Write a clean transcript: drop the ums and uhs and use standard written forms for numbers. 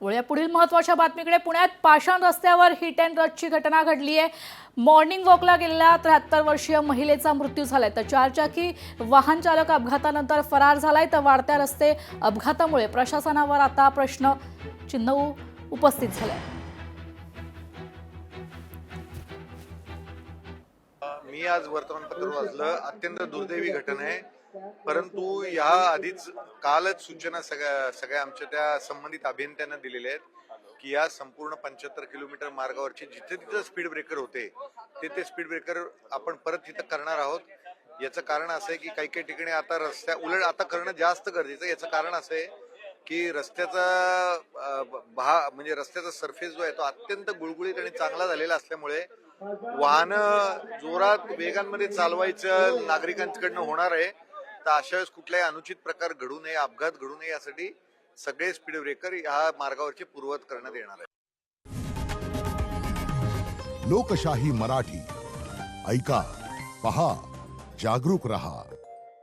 या पुढील महत्त्वाच्या बातमीकडे पुण्यात पाषाण रस्त्यावर हिट अँड रनची घटना घडली आहे। मॉर्निंग वॉकला गेलेल्या 73 वर्षीय महिलेचा मृत्यू झालाय तर चारचाकी वाहन चालक अपघातानंतर फरार झालाय। तर वाढत्या रस्ते अपघातामुळे प्रशासनावर आता प्रश्न चिन्ह उपस्थित झाले। मी आज वर्तमानपत्र वाचलं, अत्यंत दुर्दैवी घटना आहे। परंतु या आधीच कालच सूचना सगळ्या आमच्या त्या संबंधित अभियंत्यांना दिलेल्या आहेत की या संपूर्ण 75 किलोमीटर मार्गावरचे जिथे जिथे स्पीड ब्रेकर होते ते स्पीड ब्रेकर आपण परत तिथं करणार आहोत। याचं कारण असं आहे की काही काही ठिकाणी आता रस्त्या उलट आता करणं जास्त गरजेचं आहे। याचं कारण असं आहे की रस्त्याचा म्हणजे रस्त्याचा सरफेस जो आहे तो अत्यंत गुळगुळीत आणि चांगला झालेला असल्यामुळे वाहन जोरात वेगांमध्ये चालवायचं नागरिकांकडनं होणार आहे। तर अशा वेळेस कुठलाही अनुचित प्रकार घडू नये, अपघात घडू नये यासाठी सगळे स्पीड ब्रेकर ह्या मार्गावरचे पूर्ववत करण्यात येणार आहे। लोकशाही मराठी ऐका, पहा, जागरूक रहा।